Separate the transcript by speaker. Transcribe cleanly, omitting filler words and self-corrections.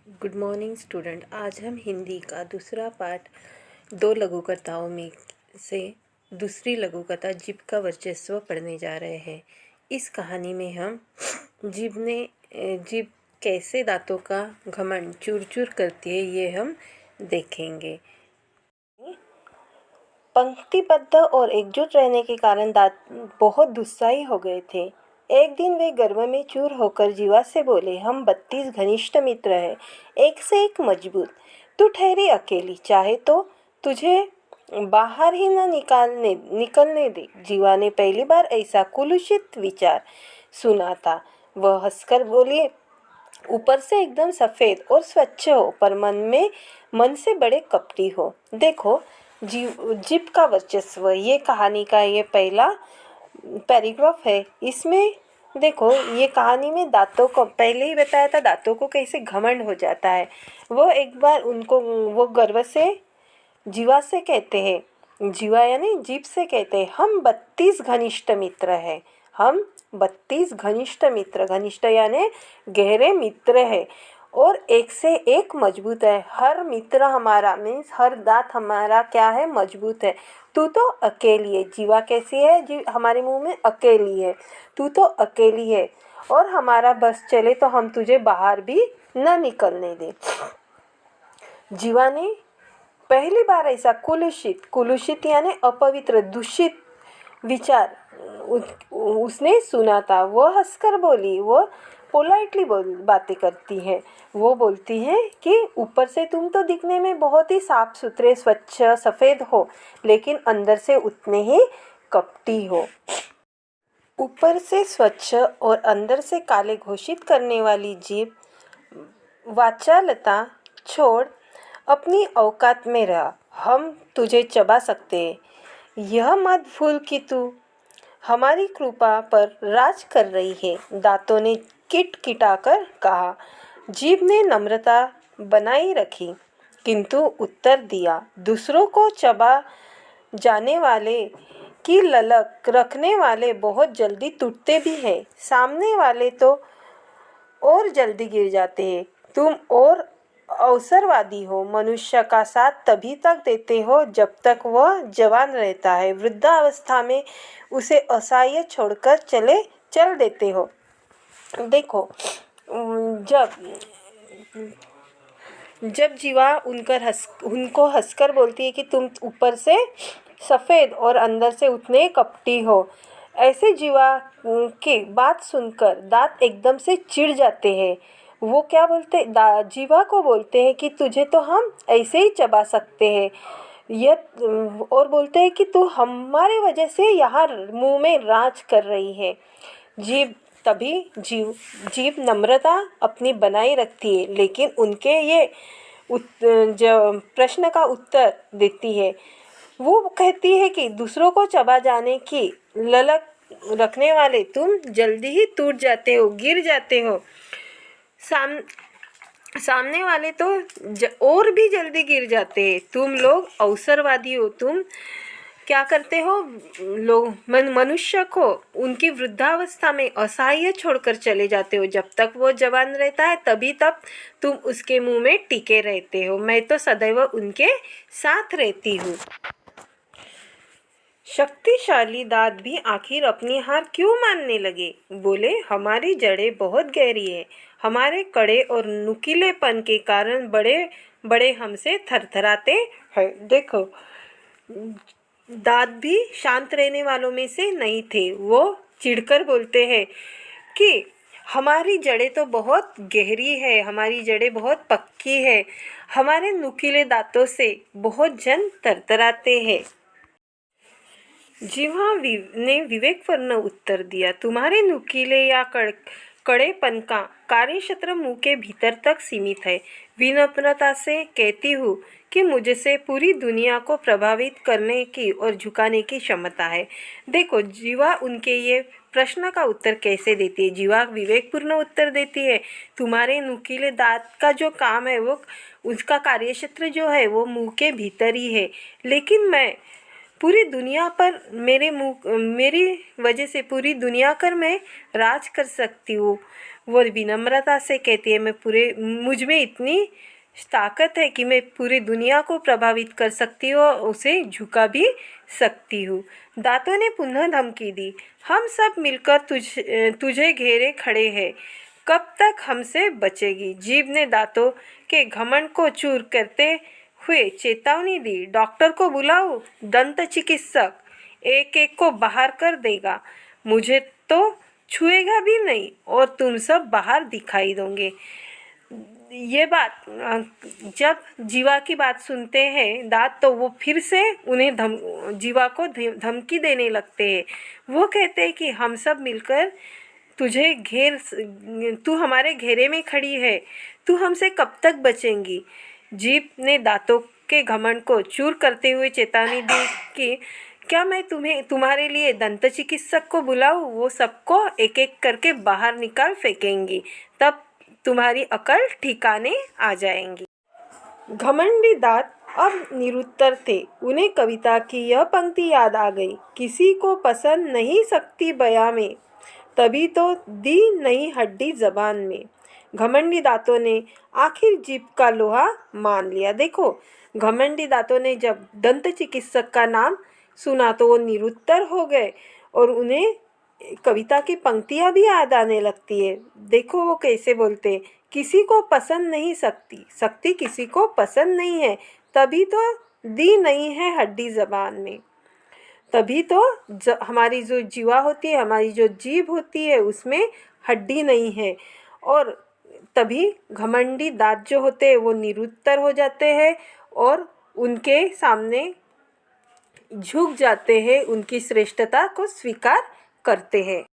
Speaker 1: Good morning student. आज हम हिंदी का दूसरा पाठ दो लघुकथाओं में से दूसरी लघुकथा जीभ का वर्चस्व पढ़ने जा रहे हैं। इस कहानी में हम जीभ कैसे दांतों का घमंड चूर चूर करती है ये हम देखेंगे। पंक्तिबद्ध और एकजुट रहने के कारण दांत बहुत दुस्साही हो गए थे। एक दिन वे गर्व में चूर होकर जीवा से बोले, हम 32 घनिष्ठ मित्र हैं, एक से एक मजबूत। तू ठहरी अकेली, चाहे तो तुझे बाहर ही न निकलने दे। जीवा ने पहली बार ऐसा कुलूषित विचार सुना था। वह हंसकर बोली, ऊपर से एकदम सफ़ेद और स्वच्छ हो, पर मन से बड़े कपटी हो। देखो, जीभ का वर्चस्व, ये कहानी का ये पहला पैराग्राफ है। इसमें देखो, ये कहानी में दांतों को पहले ही बताया था, दांतों को कैसे घमंड हो जाता है। वो एक बार वो गर्व से जीवा से कहते हैं, जीवा यानी जीभ से कहते हैं, हम 32 घनिष्ठ मित्र हैं। हम 32 घनिष्ठ मित्र, घनिष्ठ यानी गहरे मित्र है और एक से एक मजबूत है। हर मित्र हमारा मीन्स हर दांत हमारा क्या है, मजबूत है। तू तो अकेली है। जीवा कैसी है, हमारे मुंह में अकेली है। तू तो अकेली है और हमारा बस चले तो हम तुझे बाहर भी न निकलने दें। जीवा ने पहली बार ऐसा कुलूषित यानी अपवित्र, दूषित विचार उसने सुना था। वो हंसकर बोली, वो पोलाइटली बातें करती है। वो बोलती है कि ऊपर से तुम तो दिखने में बहुत ही साफ सुथरे, स्वच्छ, सफ़ेद हो, लेकिन अंदर से उतने ही कपटी हो। ऊपर से स्वच्छ और अंदर से काले घोषित करने वाली जीभ वाचालता छोड़ अपनी औकात में रह। हम तुझे चबा सकते हैं। यह मत भूल कि तू हमारी कृपा पर राज कर रही है। दांतों ने किटकिटाकर कहा। जीभ ने नम्रता बनाई रखी किंतु उत्तर दिया, दूसरों को चबा जाने वाले की ललक रखने वाले बहुत जल्दी टूटते भी हैं। सामने वाले तो और जल्दी गिर जाते हैं। तुम और अवसरवादी हो। मनुष्य का साथ तभी तक देते हो जब तक वह जवान रहता है। वृद्धावस्था में उसे असहाय छोड़कर चल देते हो। देखो, जब जीवा उनको हंसकर बोलती है कि तुम ऊपर से सफ़ेद और अंदर से उतने कपटी हो, ऐसे जीवा की बात सुनकर दांत एकदम से चिढ़ जाते हैं। वो क्या बोलते, जीवा को बोलते हैं कि तुझे तो हम ऐसे ही चबा सकते हैं, और बोलते हैं कि तू हमारे वजह से यहाँ मुंह में राज कर रही है। जीभ नम्रता अपनी बनाए रखती है, लेकिन उनके ये जो प्रश्न का उत्तर देती है। वो कहती है कि दूसरों को चबा जाने की ललक रखने वाले तुम जल्दी ही टूट जाते हो, गिर जाते हो। सामने वाले तो और भी जल्दी गिर जाते हैं। तुम लोग अवसरवादी हो। तुम क्या करते हो, मनुष्य को उनकी वृद्धावस्था में असहाय छोड़कर चले जाते हो। जब तक वो जवान रहता है तभी तक तुम उसके मुंह में टिके रहते हो। मैं तो सदैव उनके साथ रहती हूँ। शक्तिशाली दांत भी आखिर अपनी हार क्यों मानने लगे। बोले, हमारी जड़ें बहुत गहरी है। हमारे कड़े और नुकीलेपन के कारण बड़े बड़े हमसे थरथराते हैं। देखो, दांत भी शांत रहने वालों में से नहीं थे। वो चिढ़कर बोलते हैं कि हमारी जड़ें तो बहुत गहरी है, हमारी जड़ें बहुत पक्की है, हमारे नुकीले दांतों से बहुत जन थरथराते हैं। जीवा ने विवेकपूर्ण उत्तर दिया, तुम्हारे नुकीले या कड़ेपन का कार्यक्षेत्र मुंह के भीतर तक सीमित है। विनम्रता से कहती हूँ कि मुझसे पूरी दुनिया को प्रभावित करने की और झुकाने की क्षमता है। देखो, जीवा उनके ये प्रश्न का उत्तर कैसे देती है। जीवा विवेकपूर्ण उत्तर देती है, तुम्हारे नुकीले दांत का जो काम है, वो उसका कार्यक्षेत्र जो है वो मुंह के भीतर ही है, लेकिन मैं पूरी दुनिया पर मेरी वजह से पूरी दुनिया पर मैं राज कर सकती हूँ। वो विनम्रता से कहती है, मुझ में इतनी ताकत है कि मैं पूरी दुनिया को प्रभावित कर सकती हूँ और उसे झुका भी सकती हूँ। दांतों ने पुनः धमकी दी, हम सब मिलकर तुझे घेरे खड़े हैं, कब तक हमसे बचेगी। जीभ ने दांतों के घमंड को चूर करते हुए चेतावनी दी, डॉक्टर को बुलाओ, दंत चिकित्सक एक एक को बाहर कर देगा, मुझे तो छुएगा भी नहीं और तुम सब बाहर दिखाई दोगे। ये बात जब जीवा की बात सुनते हैं दांत, तो वो फिर से उन्हें जीवा को धमकी देने लगते हैं। वो कहते हैं कि हम सब मिलकर तू हमारे घेरे में खड़ी है, तू हमसे कब तक बचेंगी। जीभ ने दांतों के घमंड को चूर करते हुए चेतावनी दी कि क्या मैं तुम्हारे लिए दंत चिकित्सक को बुलाऊं? वो सबको एक एक करके बाहर निकाल फेंकेंगी, तब तुम्हारी अकल ठिकाने आ जाएंगी। घमंडी दांत अब निरुत्तर थे। उन्हें कविता की यह पंक्ति याद आ गई, किसी को पसंद नहीं सकती बया में, तभी तो दी नहीं हड्डी जबान में। घमंडी दांतों ने आखिर जीभ का लोहा मान लिया। देखो, घमंडी दांतों ने जब दंत चिकित्सक का नाम सुना तो वो निरुत्तर हो गए और उन्हें कविता की पंक्तियाँ भी याद आने लगती है। देखो वो कैसे बोलते, किसी को पसंद नहीं सकती किसी को पसंद नहीं है, तभी तो दी नहीं है हड्डी जबान में। तभी तो हमारी जो जीवा होती है, हमारी जो जीभ होती है, उसमें हड्डी नहीं है, और तभी घमंडी दांत जो होते हैं वो निरुत्तर हो जाते हैं और उनके सामने झुक जाते हैं, उनकी श्रेष्ठता को स्वीकार करते हैं।